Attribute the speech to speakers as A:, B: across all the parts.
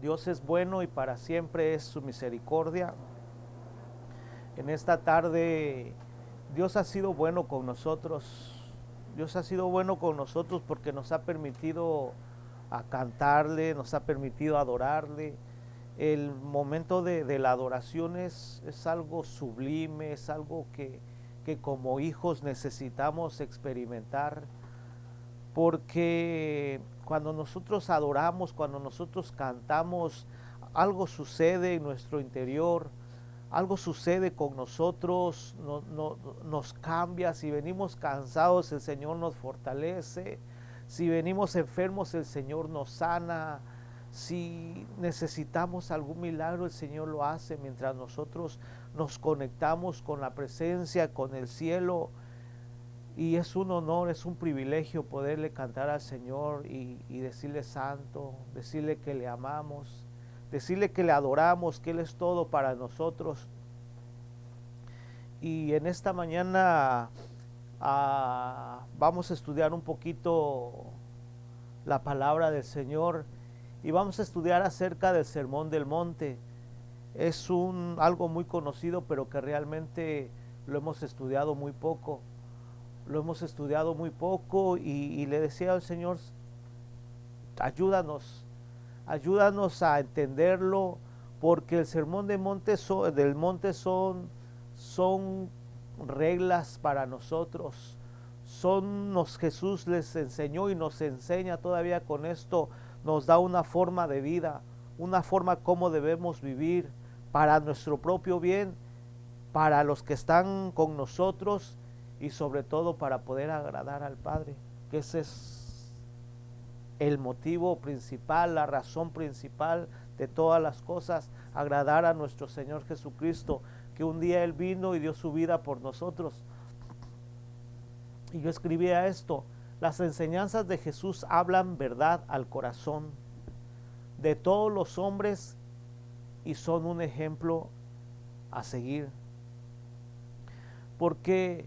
A: Dios es bueno y para siempre es su misericordia. En esta tarde Dios ha sido bueno con nosotros. Dios ha sido bueno con nosotros porque nos ha permitido a cantarle, nos ha permitido adorarle. El momento de la adoración es algo sublime, es algo que como hijos necesitamos experimentar, porque cuando nosotros adoramos, cuando nosotros cantamos, algo sucede en nuestro interior, algo sucede con nosotros, nos cambia. Si venimos cansados, el Señor nos fortalece. Si venimos enfermos, el Señor nos sana. Si necesitamos algún milagro, el Señor lo hace mientras nosotros nos conectamos con la presencia, con el cielo. Y es un honor, es un privilegio poderle cantar al Señor y decirle santo, decirle que le amamos, decirle que le adoramos, que Él es todo para nosotros. Y en esta mañana vamos a estudiar un poquito la palabra del Señor y vamos a estudiar acerca del Sermón del Monte. Es algo muy conocido, pero que realmente lo hemos estudiado muy poco. Lo hemos estudiado muy poco y le decía al Señor, ayúdanos, ayúdanos a entenderlo, porque el sermón del monte son reglas para nosotros, Jesús les enseñó y nos enseña todavía con esto, nos da una forma de vida, una forma como debemos vivir para nuestro propio bien, para los que están con nosotros y sobre todo para poder agradar al Padre, que ese es el motivo principal, la razón principal de todas las cosas, agradar a nuestro Señor Jesucristo, que un día Él vino y dio su vida por nosotros. Y yo escribía esto: las enseñanzas de Jesús hablan verdad al corazón de todos los hombres y son un ejemplo a seguir. Porque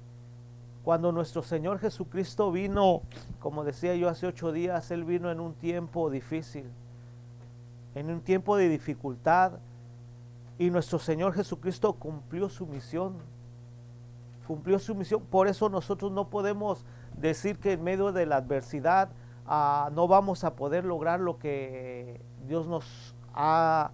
A: cuando nuestro Señor Jesucristo vino, como decía yo hace 8 días, Él vino en un tiempo difícil, en un tiempo de dificultad, y nuestro Señor Jesucristo cumplió su misión, cumplió su misión. Por eso nosotros no podemos decir que en medio de la adversidad no vamos a poder lograr lo que Dios nos ha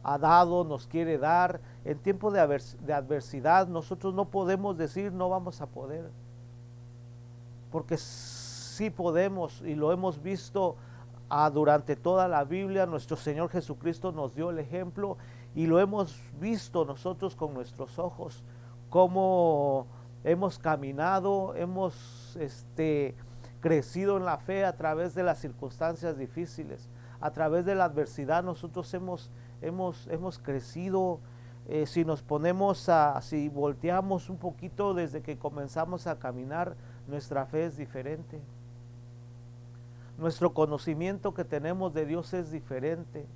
A: dado, nos quiere dar. En tiempo de adversidad nosotros no podemos decir no vamos a poder, porque sí podemos, y lo hemos visto durante toda la Biblia. Nuestro Señor Jesucristo nos dio el ejemplo y lo hemos visto nosotros con nuestros ojos, cómo hemos caminado, hemos crecido en la fe a través de las circunstancias difíciles, a través de la adversidad. Nosotros hemos crecido. Si nos ponemos si volteamos un poquito desde que comenzamos a caminar, nuestra fe es diferente. Nuestro conocimiento que tenemos de Dios es diferente.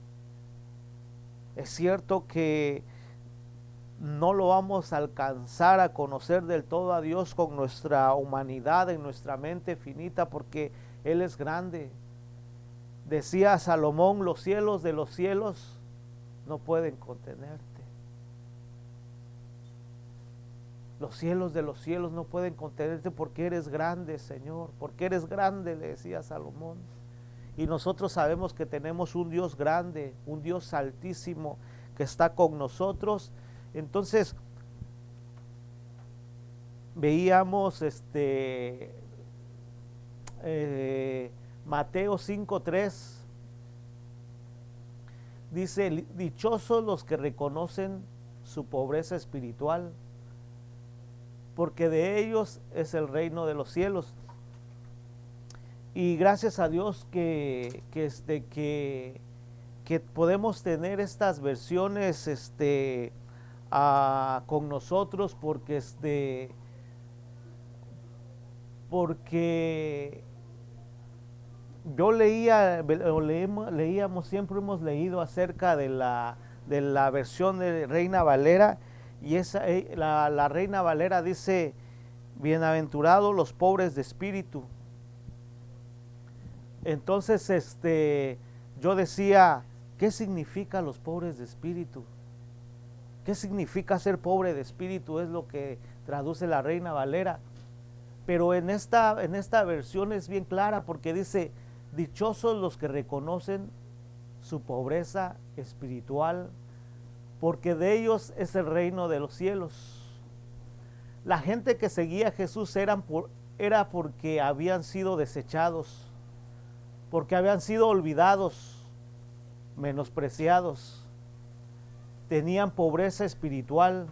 A: Es cierto que no lo vamos a alcanzar a conocer del todo a Dios con nuestra humanidad, en nuestra mente finita, porque Él es grande. Decía Salomón: los cielos de los cielos no pueden contenerte. Los cielos de los cielos no pueden contenerte porque eres grande, Señor, porque eres grande, le decía Salomón. Y nosotros sabemos que tenemos un Dios grande, un Dios altísimo que está con nosotros. Entonces, veíamos Mateo 5:3, dice: dichosos los que reconocen su pobreza espiritual, porque de ellos es el reino de los cielos. Y gracias a Dios que podemos tener estas versiones con nosotros, porque yo leíamos, siempre hemos leído acerca de la versión de Reina Valera, y la Reina Valera dice: bienaventurados los pobres de espíritu. Entonces yo decía ¿Qué significa los pobres de espíritu? ¿Qué significa ser pobre de espíritu? Es lo que traduce la Reina Valera. Pero en esta versión es bien clara porque dice, dichosos los que reconocen su pobreza espiritual, porque de ellos es el reino de los cielos. La gente que seguía a Jesús era porque habían sido desechados, porque habían sido olvidados, menospreciados, tenían pobreza espiritual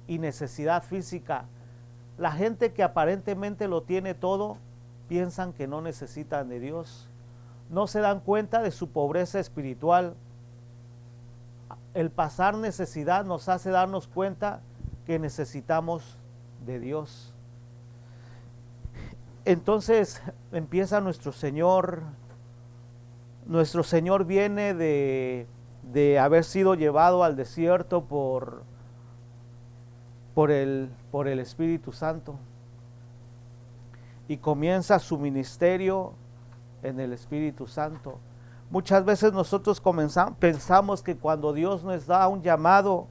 A: y necesidad física. La gente que aparentemente lo tiene todo, piensan que no necesitan de Dios. No se dan cuenta de su pobreza espiritual. El pasar necesidad nos hace darnos cuenta que necesitamos de Dios. Entonces empieza nuestro Señor. Nuestro Señor viene de haber sido llevado al desierto por el Espíritu Santo, y comienza su ministerio en el Espíritu Santo. Muchas veces nosotros pensamos que cuando Dios nos da un llamado,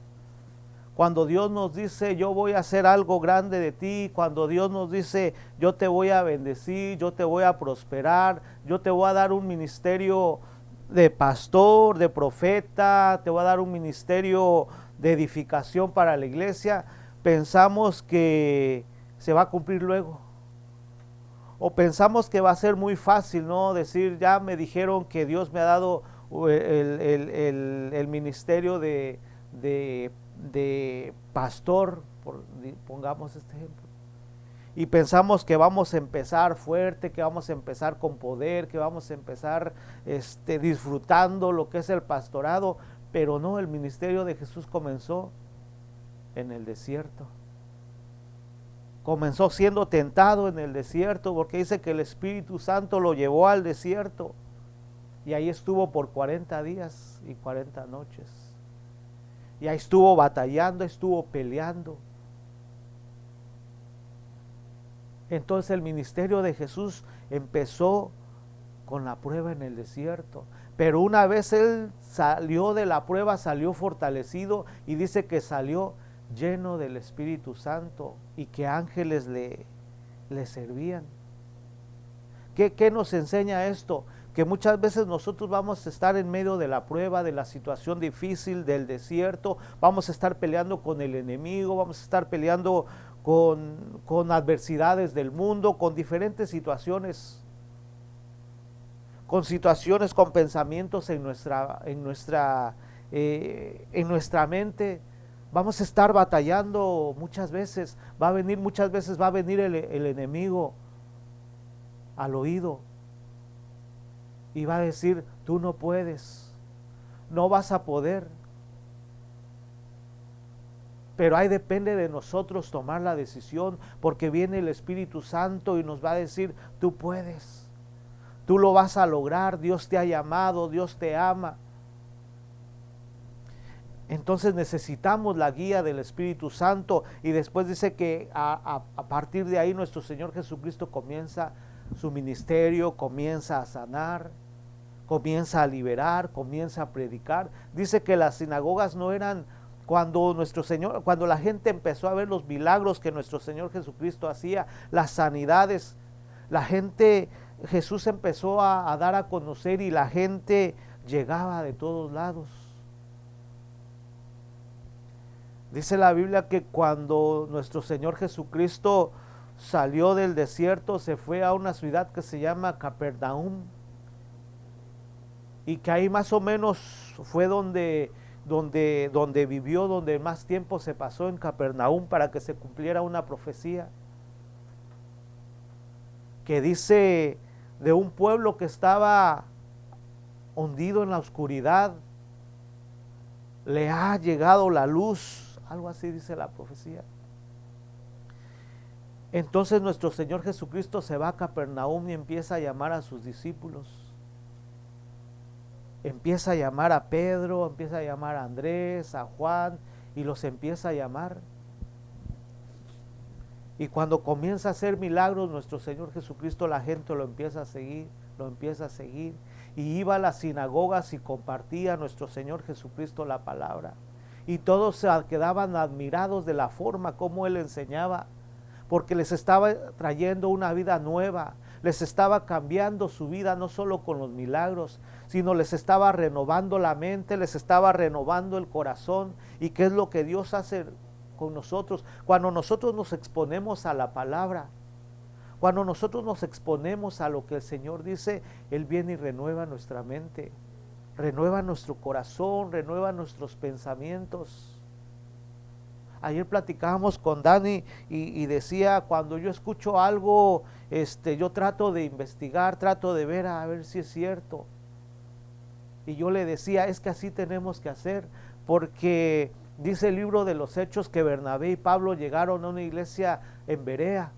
A: cuando Dios nos dice yo voy a hacer algo grande de ti, cuando Dios nos dice yo te voy a bendecir, yo te voy a prosperar, yo te voy a dar un ministerio de pastor, de profeta, te voy a dar un ministerio de edificación para la iglesia, pensamos que se va a cumplir luego. O pensamos que va a ser muy fácil, ¿no? Decir, ya me dijeron que Dios me ha dado el ministerio de pastor, pongamos este ejemplo. Y pensamos que vamos a empezar fuerte, que vamos a empezar con poder, que vamos a empezar disfrutando lo que es el pastorado. Pero no, el ministerio de Jesús comenzó en el desierto. Comenzó siendo tentado en el desierto, porque dice que el Espíritu Santo lo llevó al desierto y ahí estuvo por 40 días y 40 noches. Y ahí estuvo batallando, estuvo peleando. Entonces el ministerio de Jesús empezó con la prueba en el desierto, pero una vez él salió de la prueba, salió fortalecido, y dice que salió lleno del Espíritu Santo y que ángeles le servían. ¿Qué nos enseña esto? Que muchas veces nosotros vamos a estar en medio de la prueba, de la situación difícil, del desierto, vamos a estar peleando con el enemigo, vamos a estar peleando con adversidades del mundo, con diferentes situaciones, con pensamientos en nuestra mente. Vamos a estar batallando muchas veces, va a venir el enemigo al oído y va a decir, tú no puedes, no vas a poder. Pero ahí depende de nosotros tomar la decisión, porque viene el Espíritu Santo y nos va a decir, tú puedes, tú lo vas a lograr, Dios te ha llamado, Dios te ama. Entonces necesitamos la guía del Espíritu Santo, y después dice que a partir de ahí nuestro Señor Jesucristo comienza su ministerio, comienza a sanar, comienza a liberar, comienza a predicar. Dice que las sinagogas no eran, cuando la gente empezó a ver los milagros que nuestro Señor Jesucristo hacía, las sanidades, Jesús empezó a dar a conocer, y la gente llegaba de todos lados. Dice la Biblia que cuando nuestro Señor Jesucristo salió del desierto, se fue a una ciudad que se llama Capernaum, y que ahí más o menos fue donde vivió, donde más tiempo se pasó en Capernaum, para que se cumpliera una profecía que dice de un pueblo que estaba hundido en la oscuridad, le ha llegado la luz. Algo así dice la profecía. Entonces nuestro Señor Jesucristo se va a Capernaum y empieza a llamar a sus discípulos. Empieza a llamar a Pedro, empieza a llamar a Andrés, a Juan, y los empieza a llamar. Y cuando comienza a hacer milagros nuestro Señor Jesucristo, la gente lo empieza a seguir, y iba a las sinagogas y compartía a nuestro Señor Jesucristo la palabra. Y todos se quedaban admirados de la forma como Él enseñaba, porque les estaba trayendo una vida nueva, les estaba cambiando su vida no solo con los milagros, sino les estaba renovando la mente, les estaba renovando el corazón. ¿Y qué es lo que Dios hace con nosotros? Cuando nosotros nos exponemos a la palabra, cuando nosotros nos exponemos a lo que el Señor dice, Él viene y renueva nuestra mente, renueva nuestro corazón, renueva nuestros pensamientos. Ayer platicábamos con Dani y decía, cuando yo escucho algo, yo trato de investigar, trato de ver a ver si es cierto. Y yo le decía, es que así tenemos que hacer, porque dice el libro de los Hechos que Bernabé y Pablo llegaron a una iglesia en Berea,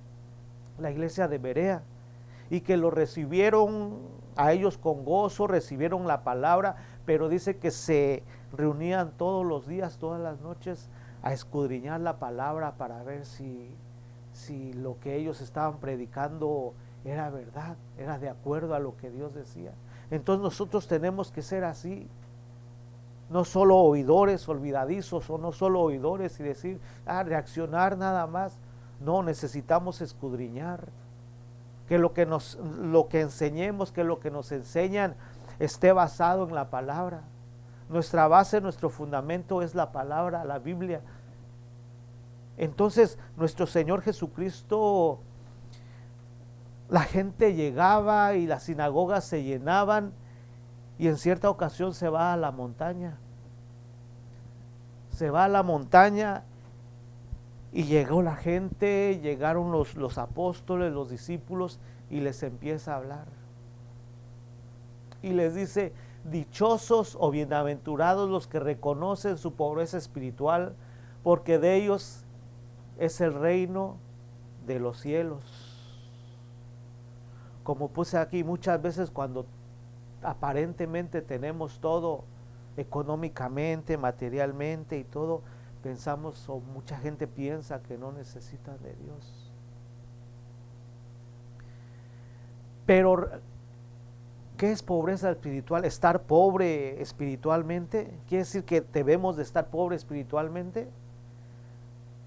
A: la iglesia de Berea, y que lo recibieron a ellos con gozo, recibieron la palabra, pero dice que se reunían todos los días, todas las noches, a escudriñar la palabra para ver si lo que ellos estaban predicando era verdad, era de acuerdo a lo que Dios decía. Entonces nosotros tenemos que ser así, no solo oidores olvidadizos, o no solo oidores y decir, reaccionar nada más. No, necesitamos escudriñar, que lo que enseñemos, que lo que nos enseñan esté basado en la palabra. Nuestra base, nuestro fundamento es la palabra, la Biblia. Entonces, nuestro Señor Jesucristo, la gente llegaba y las sinagogas se llenaban, y en cierta ocasión se va a la montaña. Se va a la montaña y llegó la gente, llegaron los apóstoles, los discípulos, y les empieza a hablar. Y les dice, dichosos o bienaventurados los que reconocen su pobreza espiritual, porque de ellos es el reino de los cielos. Como puse aquí, muchas veces cuando aparentemente tenemos todo económicamente, materialmente y todo, pensamos, o mucha gente piensa que no necesitan de Dios. Pero, ¿qué es pobreza espiritual? ¿Estar pobre espiritualmente? ¿Quiere decir que debemos de estar pobres espiritualmente?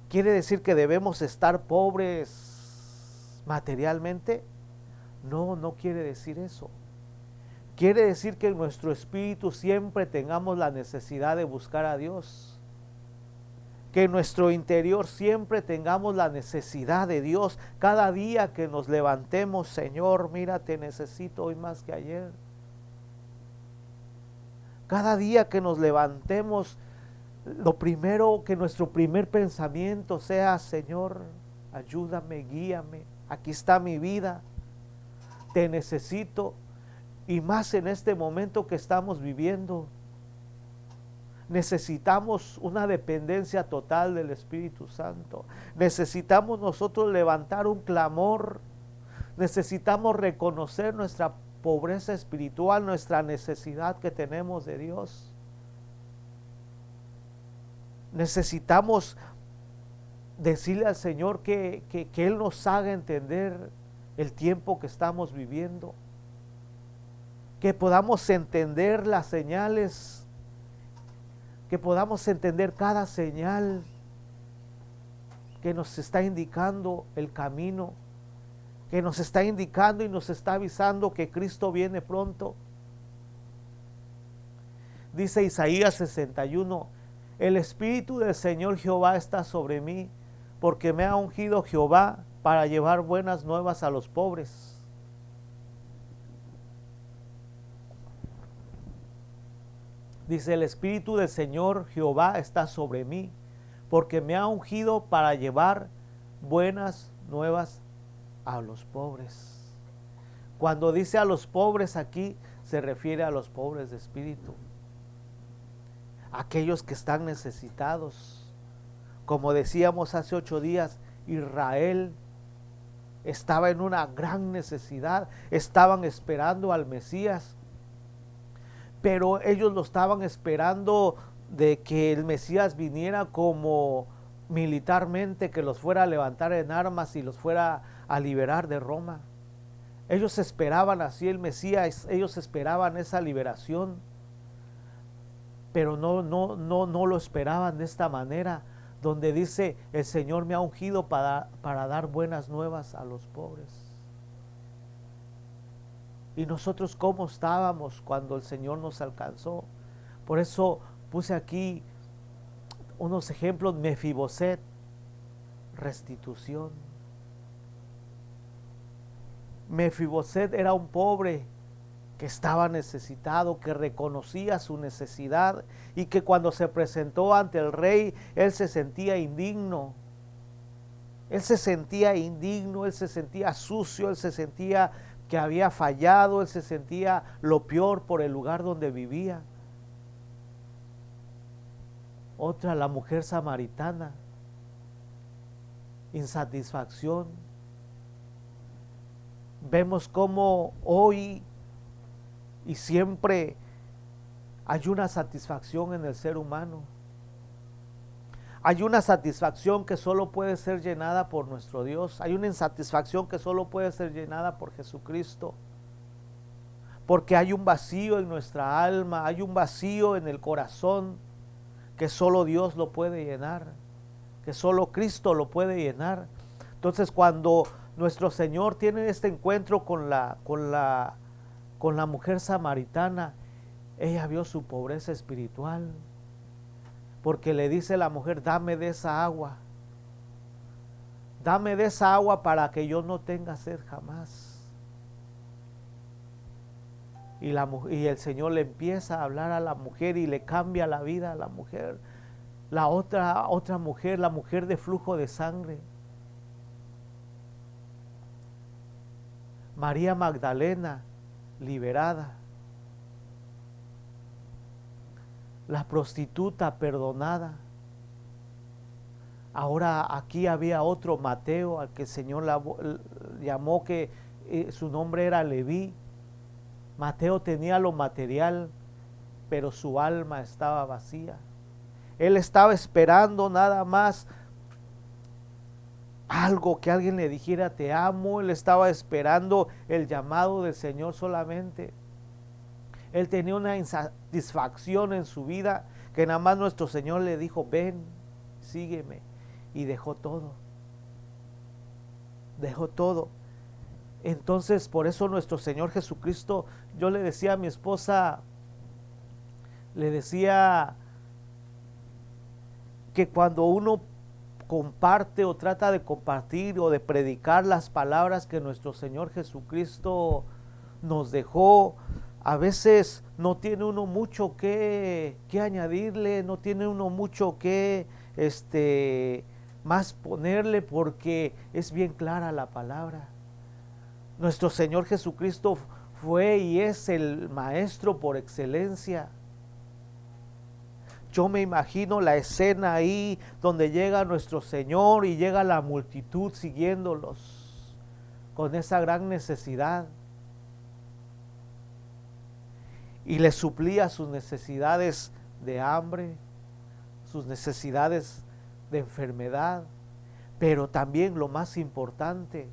A: ¿Quiere decir que debemos estar pobres materialmente? No, no quiere decir eso. Quiere decir que en nuestro espíritu siempre tengamos la necesidad de buscar a Dios. Que en nuestro interior siempre tengamos la necesidad de Dios. Cada día que nos levantemos, Señor, mira, te necesito hoy más que ayer. Cada día que nos levantemos, lo primero, que nuestro primer pensamiento sea, Señor, ayúdame, guíame, aquí está mi vida, te necesito. Y más en este momento que estamos viviendo, necesitamos una dependencia total del Espíritu Santo. Necesitamos nosotros levantar un clamor. Necesitamos reconocer nuestra pobreza espiritual, nuestra necesidad que tenemos de Dios. Necesitamos decirle al Señor que Él nos haga entender el tiempo que estamos viviendo. Que podamos entender las señales, que podamos entender cada señal que nos está indicando el camino, que nos está indicando y nos está avisando que Cristo viene pronto. Dice Isaías 61, el Espíritu del Señor Jehová está sobre mí, porque me ha ungido Jehová para llevar buenas nuevas a los pobres. Dice, el Espíritu del Señor Jehová está sobre mí, porque me ha ungido para llevar buenas nuevas a los pobres. Cuando dice a los pobres aquí, se refiere a los pobres de espíritu, aquellos que están necesitados. Como decíamos hace 8 días, Israel estaba en una gran necesidad, estaban esperando al Mesías, pero ellos lo estaban esperando de que el Mesías viniera como militarmente, que los fuera a levantar en armas y los fuera a liberar de Roma. Ellos esperaban así el Mesías, ellos esperaban esa liberación, pero no lo esperaban de esta manera, donde dice, el Señor me ha ungido para dar buenas nuevas a los pobres. Y nosotros cómo estábamos cuando el Señor nos alcanzó. Por eso puse aquí unos ejemplos. Mefiboset, restitución. Mefiboset era un pobre que estaba necesitado, que reconocía su necesidad y que cuando se presentó ante el rey, él se sentía indigno. Él se sentía indigno, él se sentía sucio, él se sentía que había fallado, él se sentía lo peor por el lugar donde vivía. Otra, la mujer samaritana, insatisfacción. Vemos cómo hoy y siempre hay una satisfacción en el ser humano. Hay una satisfacción que solo puede ser llenada por nuestro Dios. Hay una insatisfacción que solo puede ser llenada por Jesucristo. Porque hay un vacío en nuestra alma, hay un vacío en el corazón que solo Dios lo puede llenar, que solo Cristo lo puede llenar. Entonces, cuando nuestro Señor tiene este encuentro con la mujer samaritana, ella vio su pobreza espiritual, porque le dice la mujer, dame de esa agua para que yo no tenga sed jamás. Y el Señor le empieza a hablar a la mujer y le cambia la vida a la mujer. La otra mujer, la mujer de flujo de sangre, María Magdalena, liberada. La prostituta, perdonada. Ahora aquí había otro Mateo, al que el Señor llamó, que su nombre era Leví. Mateo tenía lo material, pero su alma estaba vacía. Él estaba esperando nada más algo, que alguien le dijera te amo. Él estaba esperando el llamado del Señor solamente. Él tenía una insatisfacción en su vida, que nada más nuestro Señor le dijo, ven, sígueme. Y dejó todo. Dejó todo. Entonces, por eso nuestro Señor Jesucristo, yo le decía a mi esposa, le decía que cuando uno comparte o trata de compartir o de predicar las palabras que nuestro Señor Jesucristo nos dejó, a veces no tiene uno mucho que añadirle, no tiene uno mucho que más ponerle, porque es bien clara la palabra. Nuestro Señor Jesucristo fue y es el maestro por excelencia. Yo me imagino la escena ahí donde llega nuestro Señor y llega la multitud siguiéndolos con esa gran necesidad. Y les suplía sus necesidades de hambre, sus necesidades de enfermedad, pero también lo más importante,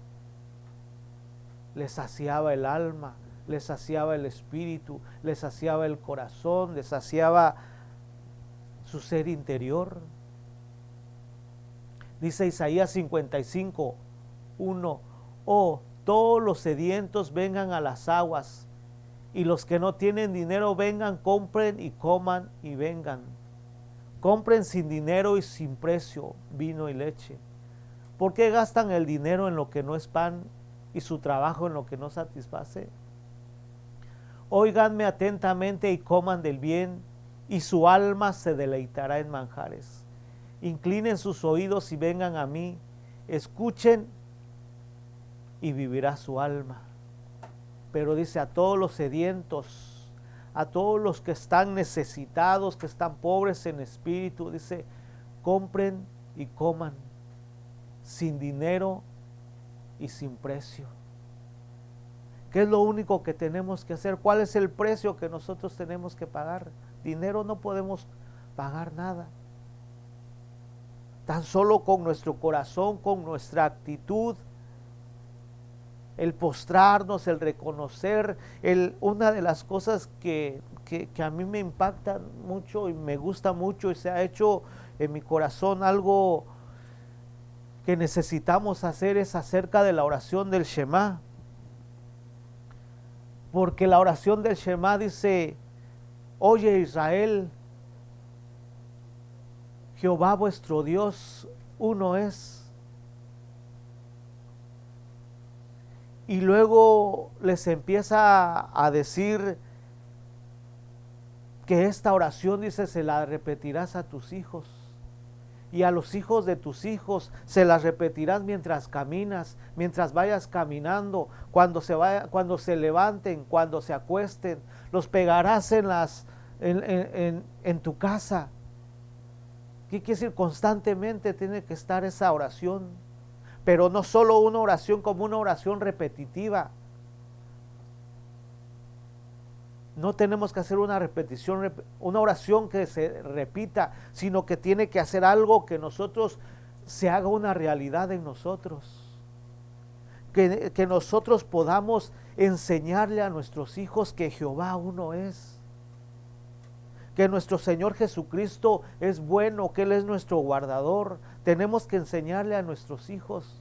A: les saciaba el alma, les saciaba el espíritu, les saciaba el corazón, les saciaba su ser interior. Dice Isaías 55, 1, oh, todos los sedientos vengan a las aguas, y los que no tienen dinero vengan, compren y coman y vengan. Compren sin dinero y sin precio vino y leche. ¿Por qué gastan el dinero en lo que no es pan y su trabajo en lo que no satisface? Óiganme atentamente y coman del bien, y su alma se deleitará en manjares. Inclinen sus oídos y vengan a mí, escuchen y vivirá su alma. Pero dice, a todos los sedientos, a todos los que están necesitados, que están pobres en espíritu, dice, compren y coman sin dinero y sin precio. ¿Qué es lo único que tenemos que hacer? ¿Cuál es el precio que nosotros tenemos que pagar? Dinero no podemos pagar nada. Tan solo con nuestro corazón, con nuestra actitud, el postrarnos, el reconocer, una de las cosas que a mí me impacta mucho y me gusta mucho y se ha hecho en mi corazón algo que necesitamos hacer es acerca de la oración del Shema. Porque la oración del Shema dice: oye Israel, Jehová vuestro Dios uno es. Y luego les empieza a decir que esta oración, dice, se la repetirás a tus hijos. Y a los hijos de tus hijos se las repetirás mientras caminas, mientras vayas caminando, cuando se levanten, cuando se acuesten, los pegarás en tu casa. ¿Qué quiere decir? Constantemente tiene que estar esa oración, pero no solo una oración como una oración repetitiva. No tenemos que hacer una repetición, una oración que se repita, sino que tiene que hacer algo que nosotros se haga una realidad en nosotros. Que nosotros podamos enseñarle a nuestros hijos que Jehová uno es. Que nuestro Señor Jesucristo es bueno, que Él es nuestro guardador. Tenemos que enseñarle a nuestros hijos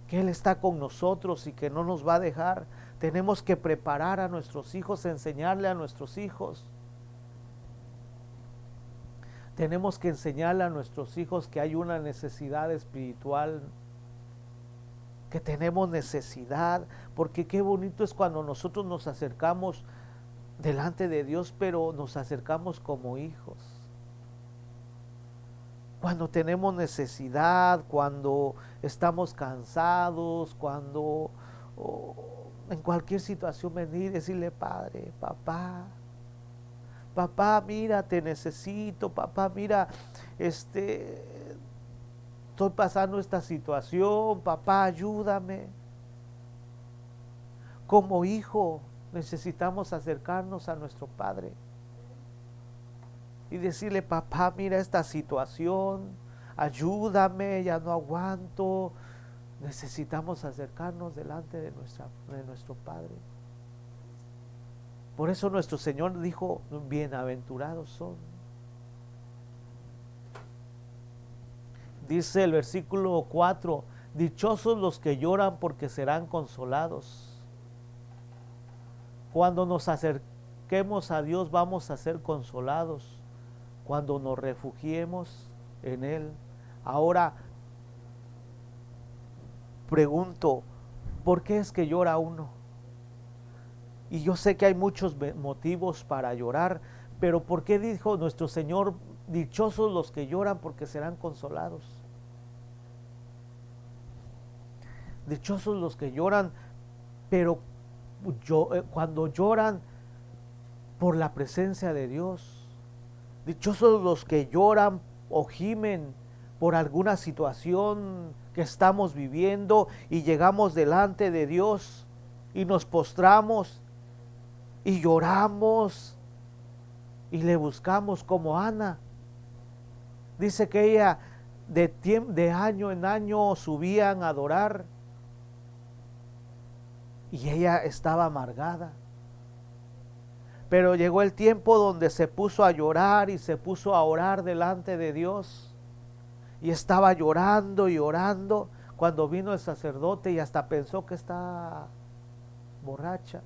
A: que Él está con nosotros y que no nos va a dejar. Tenemos que preparar a nuestros hijos, enseñarle a nuestros hijos. Tenemos que enseñarle a nuestros hijos que hay una necesidad espiritual, que tenemos necesidad, porque qué bonito es cuando nosotros nos acercamos delante de Dios, pero nos acercamos como hijos. Cuando tenemos necesidad, cuando estamos cansados, cuando en cualquier situación venir y decirle: Padre, papá, mira, te necesito, papá, mira, estoy pasando esta situación, papá, ayúdame. Como hijo necesitamos acercarnos a nuestro Padre y decirle: papá, mira esta situación, ayúdame, ya no aguanto. Necesitamos acercarnos delante de nuestro Padre. Por eso nuestro Señor dijo: bienaventurados son. Dice el versículo 4: dichosos los que lloran, porque serán consolados. Cuando nos acerquemos a Dios vamos a ser consolados, cuando nos refugiemos en Él. Ahora pregunto, ¿por qué es que llora uno? Y yo sé que hay muchos motivos para llorar, pero ¿por qué dijo nuestro Señor: dichosos los que lloran, porque serán consolados? Dichosos los que lloran, pero cuando lloran por la presencia de Dios. Dichosos los que lloran o gimen por alguna situación que estamos viviendo y llegamos delante de Dios y nos postramos y lloramos y le buscamos, como Ana. Dice que ella de año en año subían a adorar y ella estaba amargada. Pero llegó el tiempo donde se puso a llorar y se puso a orar delante de Dios. Y estaba llorando y orando cuando vino el sacerdote y hasta pensó que estaba borracha.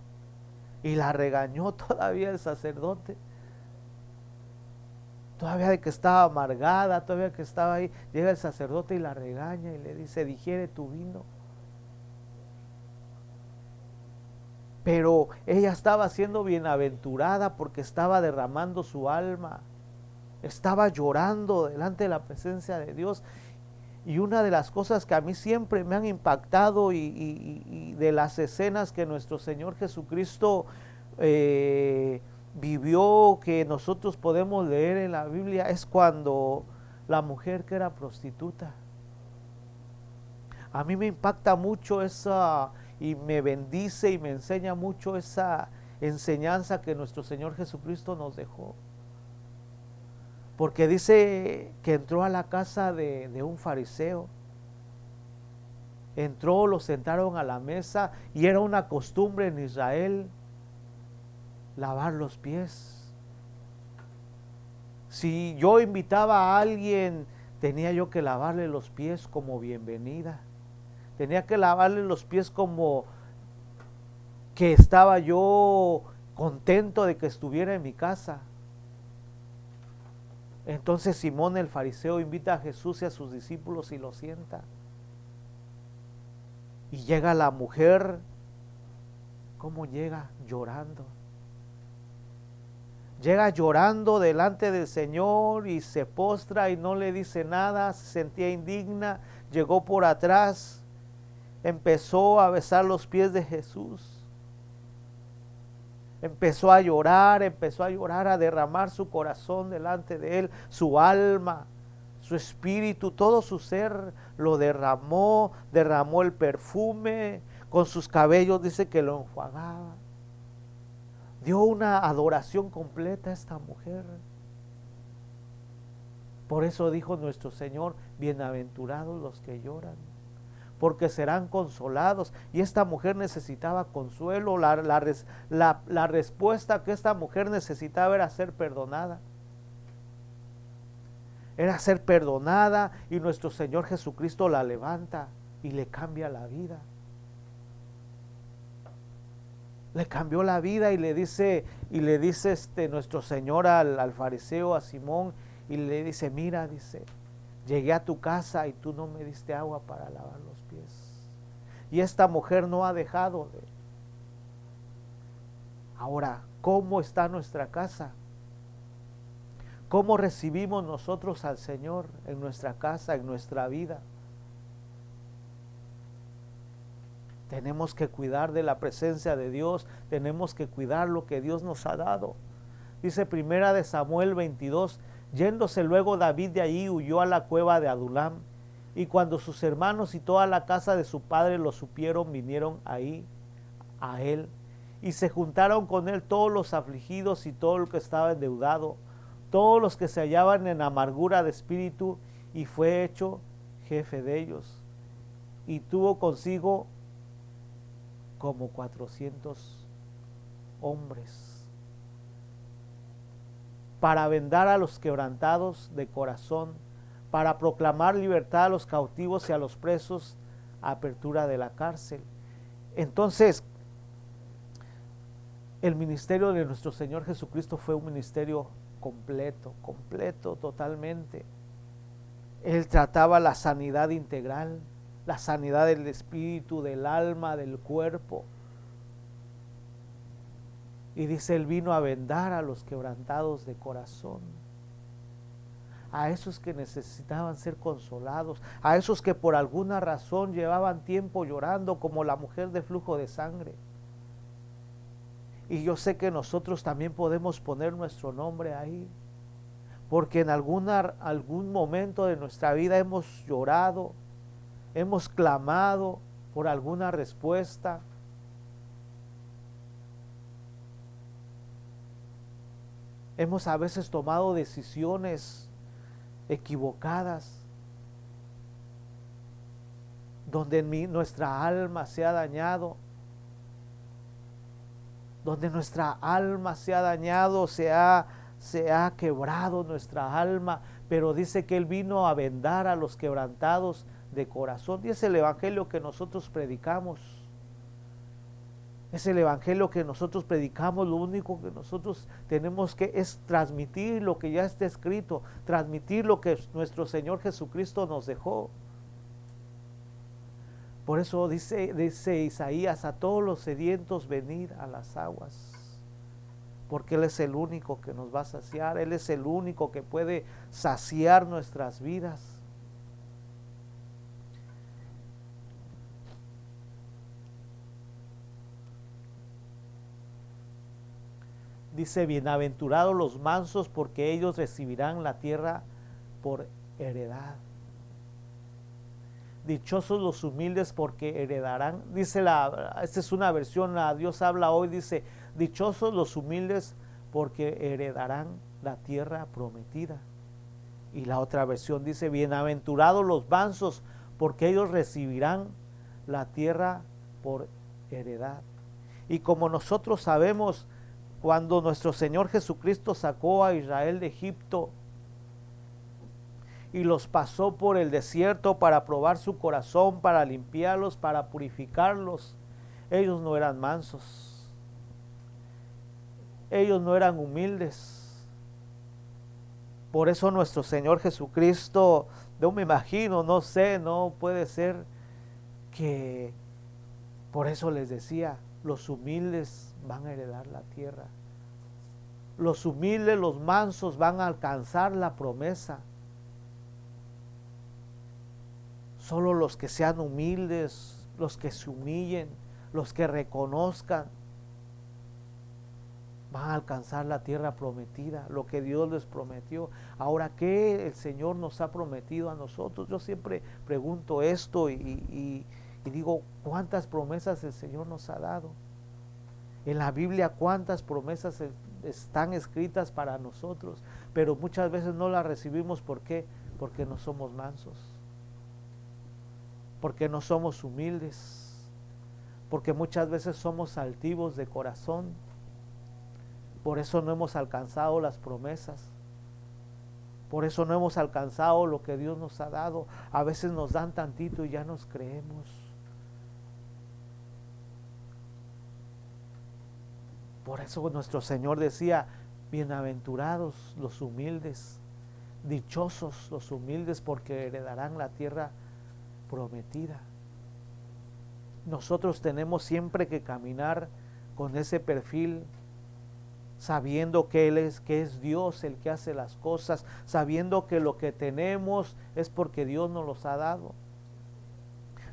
A: Y la regañó todavía el sacerdote. Todavía de que estaba amargada, todavía que estaba ahí, llega el sacerdote y la regaña y le dice: digiere tu vino. Pero ella estaba siendo bienaventurada porque estaba derramando su alma. Estaba llorando delante de la presencia de Dios. Y una de las cosas que a mí siempre me han impactado y de las escenas que nuestro Señor Jesucristo vivió, que nosotros podemos leer en la Biblia, es cuando la mujer que era prostituta. A mí me impacta mucho esa, y me bendice y me enseña mucho esa enseñanza que nuestro Señor Jesucristo nos dejó. Porque dice que entró a la casa de un fariseo entró, lo sentaron a la mesa y era una costumbre en Israel lavar los pies. Si yo invitaba a alguien, tenía yo que lavarle los pies como bienvenida. Tenía que lavarle los pies como que estaba yo contento de que estuviera en mi casa. Entonces Simón el fariseo invita a Jesús y a sus discípulos y lo sienta. Y llega la mujer, ¿cómo llega? Llorando. Llega llorando delante del Señor y se postra y no le dice nada, se sentía indigna, llegó por atrás, empezó a besar los pies de Jesús. Empezó a llorar, a derramar su corazón delante de él, su alma, su espíritu, todo su ser lo derramó el perfume, con sus cabellos dice que lo enjuagaba. Dio una adoración completa a esta mujer. Por eso dijo nuestro Señor, bienaventurados los que lloran, porque serán consolados. Y esta mujer necesitaba consuelo. La respuesta que esta mujer necesitaba era ser perdonada. Era ser perdonada, y nuestro Señor Jesucristo la levanta y le cambia la vida. Le cambió la vida y le dice nuestro Señor al fariseo, a Simón, y le dice, mira, dice, llegué a tu casa y tú no me diste agua para lavar los pies. Y esta mujer no ha dejado de. Ahora, ¿cómo está nuestra casa? ¿Cómo recibimos nosotros al Señor en nuestra casa, en nuestra vida? Tenemos que cuidar de la presencia de Dios, tenemos que cuidar lo que Dios nos ha dado. Dice primera de Samuel 22, yéndose luego David de allí, huyó a la cueva de Adulam, y cuando sus hermanos y toda la casa de su padre lo supieron, vinieron ahí a él, y se juntaron con él todos los afligidos y todo el que estaba endeudado, todos los que se hallaban en amargura de espíritu, y fue hecho jefe de ellos, y tuvo consigo como 400 hombres, para vendar a los quebrantados de corazón, para proclamar libertad a los cautivos y a los presos, apertura de la cárcel. Entonces, el ministerio de nuestro Señor Jesucristo fue un ministerio completo, totalmente. Él trataba la sanidad integral, la sanidad del espíritu, del alma, del cuerpo. Y dice, él vino a vendar a los quebrantados de corazón, a esos que necesitaban ser consolados, a esos que por alguna razón llevaban tiempo llorando, como la mujer de flujo de sangre. Y yo sé que nosotros también podemos poner nuestro nombre ahí, porque en algún momento de nuestra vida hemos llorado, hemos clamado por alguna respuesta. Hemos a veces tomado decisiones equivocadas, donde nuestra alma se ha dañado, se ha quebrado nuestra alma, pero dice que él vino a vendar a los quebrantados de corazón. Y es el evangelio que nosotros predicamos. Es el evangelio que nosotros predicamos. Lo único que nosotros tenemos que es transmitir lo que ya está escrito, transmitir lo que nuestro Señor Jesucristo nos dejó. Por eso dice Isaías, a todos los sedientos venid a las aguas, porque Él es el único que nos va a saciar, Él es el único que puede saciar nuestras vidas. Dice, bienaventurados los mansos, porque ellos recibirán la tierra por heredad. Dichosos los humildes, porque heredarán. Dice esta es una versión, la Dios habla hoy, dice, dichosos los humildes, porque heredarán la tierra prometida. Y la otra versión dice, bienaventurados los mansos, porque ellos recibirán la tierra por heredad. Y como nosotros sabemos, cuando nuestro Señor Jesucristo sacó a Israel de Egipto y los pasó por el desierto para probar su corazón, para limpiarlos, para purificarlos, ellos no eran mansos, ellos no eran humildes. Por eso nuestro Señor Jesucristo, no me imagino, no sé, no puede ser que por eso les decía, los humildes van a heredar la tierra. Los humildes, los mansos van a alcanzar la promesa. Solo los que sean humildes, los que se humillen, los que reconozcan, van a alcanzar la tierra prometida, lo que Dios les prometió. Ahora, ¿qué el Señor nos ha prometido a nosotros? Yo siempre pregunto esto y digo, ¿cuántas promesas el Señor nos ha dado? En la Biblia, ¿cuántas promesas están escritas para nosotros? Pero muchas veces no las recibimos. ¿Por qué? Porque no somos mansos, porque no somos humildes, porque muchas veces somos altivos de corazón. Por eso no hemos alcanzado las promesas. Por eso no hemos alcanzado lo que Dios nos ha dado. A veces nos dan tantito y ya nos creemos. Por eso nuestro Señor decía, bienaventurados los humildes, dichosos los humildes, porque heredarán la tierra prometida. Nosotros tenemos siempre que caminar con ese perfil, sabiendo que es Dios el que hace las cosas, sabiendo que lo que tenemos es porque Dios nos los ha dado.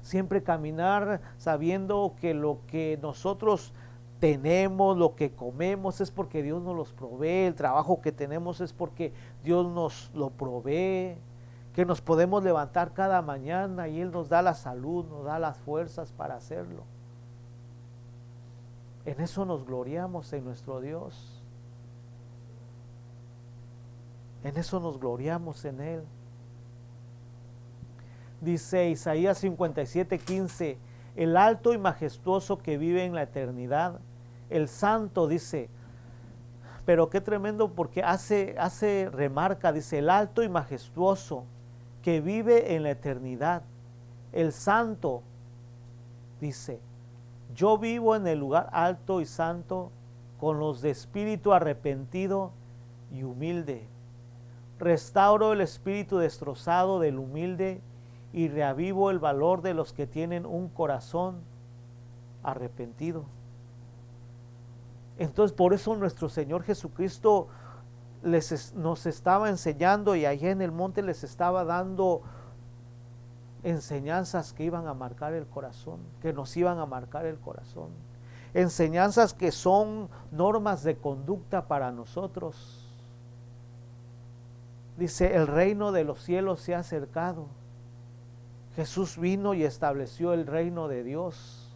A: Siempre caminar sabiendo que lo que nosotros tenemos, lo que comemos es porque Dios nos los provee, el trabajo que tenemos es porque Dios nos lo provee, que nos podemos levantar cada mañana y Él nos da la salud, nos da las fuerzas para hacerlo. En eso nos gloriamos en nuestro Dios. En eso nos gloriamos en Él. Dice Isaías 57:15, el alto y majestuoso que vive en la eternidad, el santo, dice, pero qué tremendo, porque hace remarca, dice, el alto y majestuoso que vive en la eternidad, el santo, dice, yo vivo en el lugar alto y santo con los de espíritu arrepentido y humilde. Restauro el espíritu destrozado del humilde y reavivo el valor de los que tienen un corazón arrepentido. Entonces, por eso nuestro Señor Jesucristo nos estaba enseñando, y allá en el monte les estaba dando enseñanzas que iban a marcar el corazón, que nos iban a marcar el corazón. Enseñanzas que son normas de conducta para nosotros. Dice, el reino de los cielos se ha acercado. Jesús vino y estableció el reino de Dios.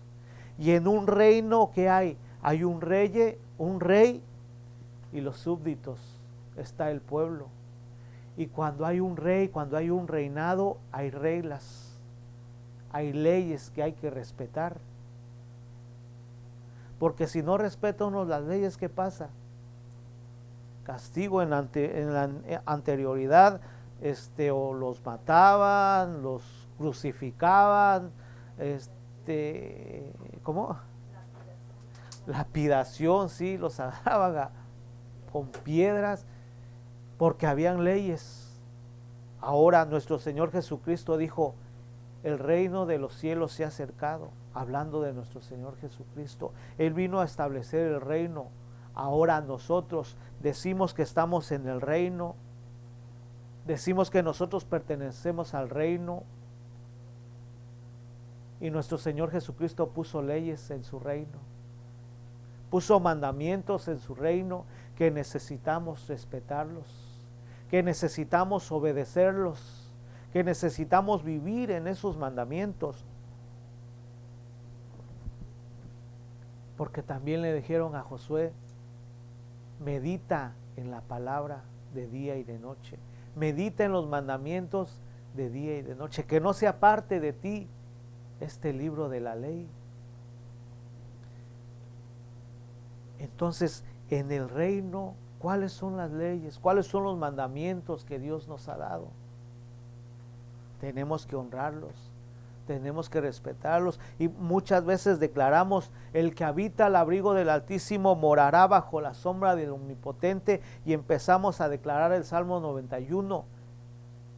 A: Y en un reino que hay un rey y los súbditos, está el pueblo. Y cuando hay un rey, cuando hay un reinado, hay reglas, hay leyes que hay que respetar. Porque si no respeta uno las leyes, ¿qué pasa? Castigo. En la anterioridad, o los mataban, los crucificaban, ¿cómo? Lapidación, sí, los agarraban con piedras, porque habían leyes. Ahora nuestro Señor Jesucristo dijo, el reino de los cielos se ha acercado, hablando de nuestro Señor Jesucristo. Él vino a establecer el reino. Ahora nosotros decimos que estamos en el reino, decimos que nosotros pertenecemos al reino, y nuestro Señor Jesucristo puso leyes en su reino, puso mandamientos en su reino que necesitamos respetarlos, que necesitamos obedecerlos, que necesitamos vivir en esos mandamientos. Porque también le dijeron a Josué, medita en la palabra de día y de noche, medita en los mandamientos de día y de noche, que no se aparte de ti, este libro de la ley. Entonces, en el reino, ¿cuáles son las leyes? ¿Cuáles son los mandamientos que Dios nos ha dado? Tenemos que honrarlos, tenemos que respetarlos, y muchas veces declaramos: el que habita al abrigo del Altísimo morará bajo la sombra del Omnipotente, y empezamos a declarar el Salmo 91,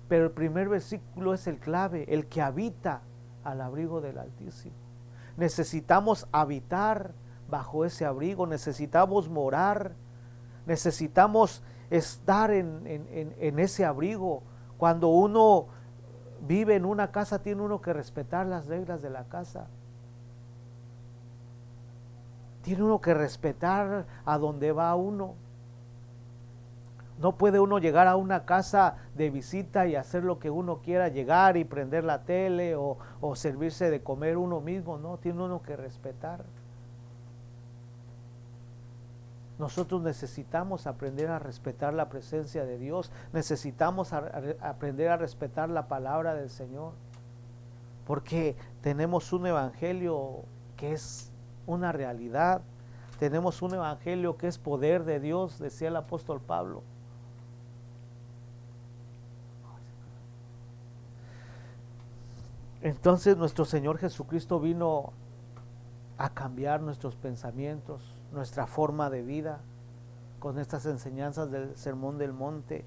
A: pero el primer versículo es el clave: el que habita al abrigo del Altísimo. Necesitamos habitar bajo ese abrigo, necesitamos morar, necesitamos estar en ese abrigo. Cuando uno vive en una casa, tiene uno que respetar las reglas de la casa. Tiene uno que respetar a donde va uno. No puede uno llegar a una casa de visita y hacer lo que uno quiera, llegar y prender la tele o servirse de comer uno mismo. No, tiene uno que respetar. Nosotros necesitamos aprender a respetar la presencia de Dios, necesitamos aprender a respetar la palabra del Señor, porque tenemos un evangelio que es una realidad, tenemos un evangelio que es poder de Dios, decía el apóstol Pablo. Entonces nuestro Señor Jesucristo vino a cambiar nuestros pensamientos, nuestra forma de vida, con estas enseñanzas del Sermón del Monte.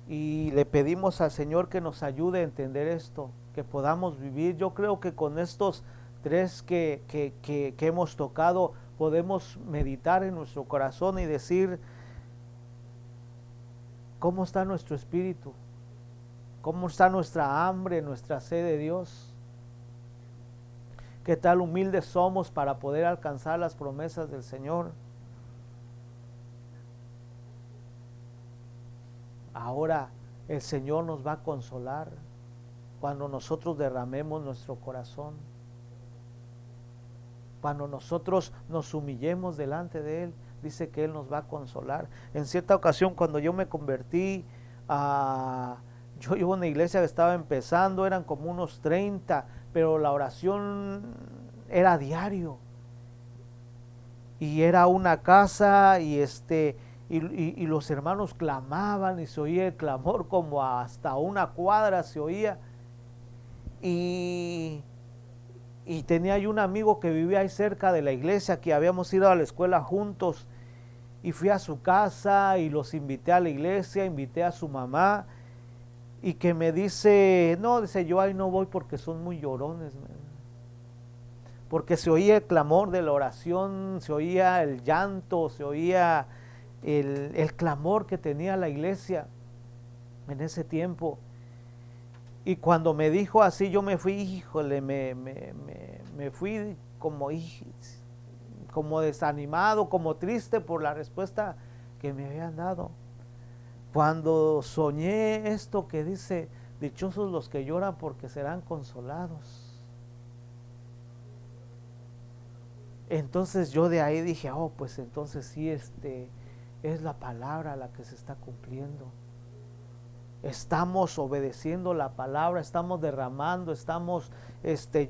A: Y le pedimos al Señor que nos ayude a entender esto, que podamos vivir. Yo creo que con estos tres que hemos tocado, podemos meditar en nuestro corazón y decir: ¿cómo está nuestro espíritu? ¿Cómo está nuestra hambre, nuestra sed de Dios? ¿Qué tal humildes somos para poder alcanzar las promesas del Señor? Ahora el Señor nos va a consolar cuando nosotros derramemos nuestro corazón, cuando nosotros nos humillemos delante de Él. Dice que Él nos va a consolar. En cierta ocasión, cuando yo me convertí, yo iba a una iglesia que estaba empezando, eran como unos 30, pero la oración era diario. Y era una casa y los hermanos clamaban y se oía el clamor como hasta una cuadra se oía. Y tenía yo un amigo que vivía ahí cerca de la iglesia, que habíamos ido a la escuela juntos, y fui a su casa y los invité a la iglesia, invité a su mamá, y que me dice: no, dice, yo ahí no voy porque son muy llorones, porque se oía el clamor de la oración, se oía el llanto, se oía el clamor que tenía la iglesia en ese tiempo. Y cuando me dijo así, yo me fui, híjole, me fui como desanimado, como triste por la respuesta que me habían dado. Cuando soñé esto que dice: dichosos los que lloran porque serán consolados. Entonces yo de ahí dije: oh, pues entonces sí, es la palabra la que se está cumpliendo. Estamos obedeciendo la palabra, estamos derramando, estamos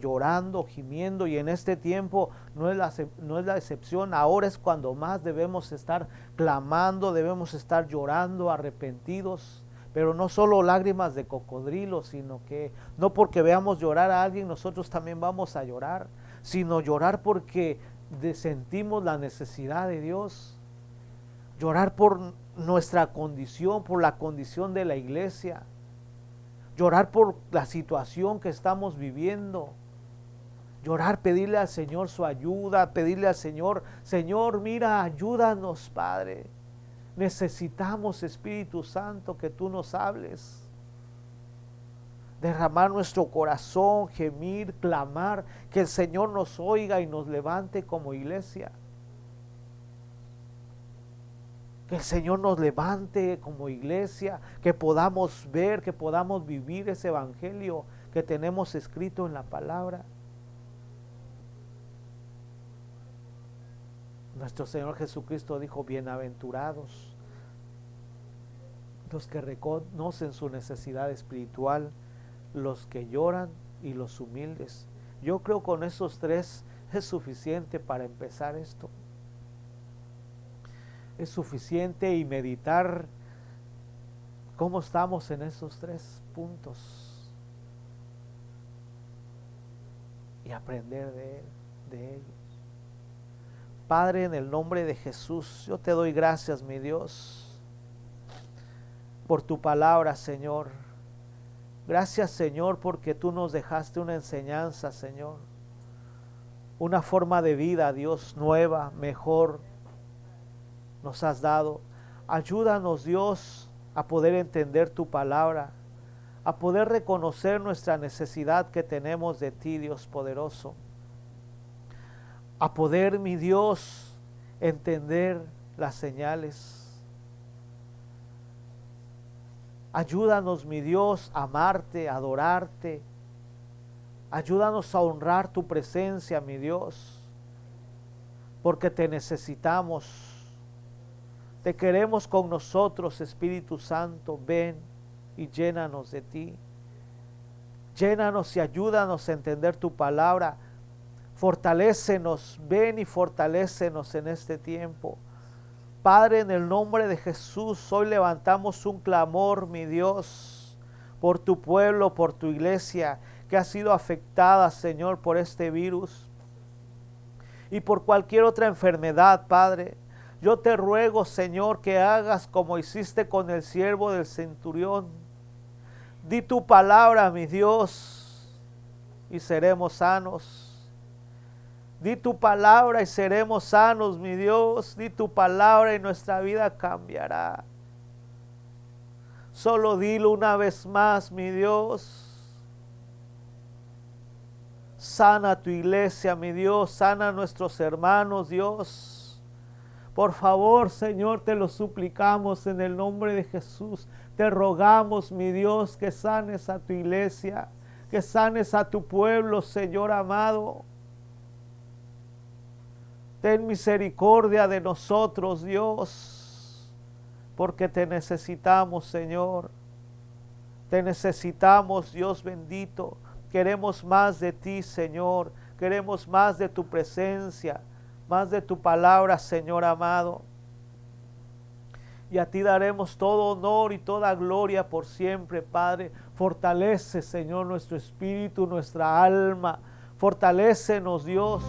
A: llorando, gimiendo, y en este tiempo no es la excepción. Ahora es cuando más debemos estar clamando, debemos estar llorando, arrepentidos, pero no solo lágrimas de cocodrilo, sino que no porque veamos llorar a alguien nosotros también vamos a llorar, sino llorar porque sentimos la necesidad de Dios. Llorar por nuestra condición, por la condición de la iglesia. Llorar por la situación que estamos viviendo. Llorar, pedirle al Señor su ayuda, pedirle al Señor: Señor, mira, ayúdanos, Padre. Necesitamos, Espíritu Santo, que tú nos hables. Derramar nuestro corazón, gemir, clamar, que el Señor nos oiga y nos levante como iglesia. Que el Señor nos levante como iglesia, que podamos ver, que podamos vivir ese evangelio que tenemos escrito en la palabra. Nuestro Señor Jesucristo dijo: bienaventurados los que reconocen su necesidad espiritual, los que lloran y los humildes. Yo creo con esos tres es suficiente para empezar esto. Es suficiente y meditar cómo estamos en esos tres puntos y aprender de ellos. Padre, en el nombre de Jesús, yo te doy gracias, mi Dios, por tu palabra, Señor. Gracias, Señor, porque tú nos dejaste una enseñanza, Señor. Una forma de vida, Dios, nueva, mejor, nos has dado. Ayúdanos, Dios, a poder entender tu palabra, a poder reconocer nuestra necesidad que tenemos de ti, Dios poderoso. A poder, mi Dios, entender las señales. Ayúdanos, mi Dios, a amarte, a adorarte. Ayúdanos a honrar tu presencia, mi Dios, porque te necesitamos. Te queremos con nosotros, Espíritu Santo. Ven y llénanos de ti. Llénanos y ayúdanos a entender tu palabra. Fortalécenos, ven y fortalécenos en este tiempo. Padre, en el nombre de Jesús, hoy levantamos un clamor, mi Dios, por tu pueblo, por tu iglesia, que ha sido afectada, Señor, por este virus y por cualquier otra enfermedad, Padre. Yo te ruego, Señor, que hagas como hiciste con el siervo del centurión. Di tu palabra, mi Dios, y seremos sanos. Di tu palabra y seremos sanos, mi Dios. Di tu palabra y nuestra vida cambiará. Solo dilo una vez más, mi Dios. Sana tu iglesia, mi Dios. Sana a nuestros hermanos, Dios. Por favor, Señor, te lo suplicamos en el nombre de Jesús. Te rogamos, mi Dios, que sanes a tu iglesia, que sanes a tu pueblo, Señor amado. Ten misericordia de nosotros, Dios, porque te necesitamos, Señor. Te necesitamos, Dios bendito. Queremos más de ti, Señor. Queremos más de tu presencia, más de tu palabra, Señor amado. Y a ti daremos todo honor y toda gloria por siempre, Padre. Fortalece, Señor, nuestro espíritu, nuestra alma. Fortalécenos, Dios.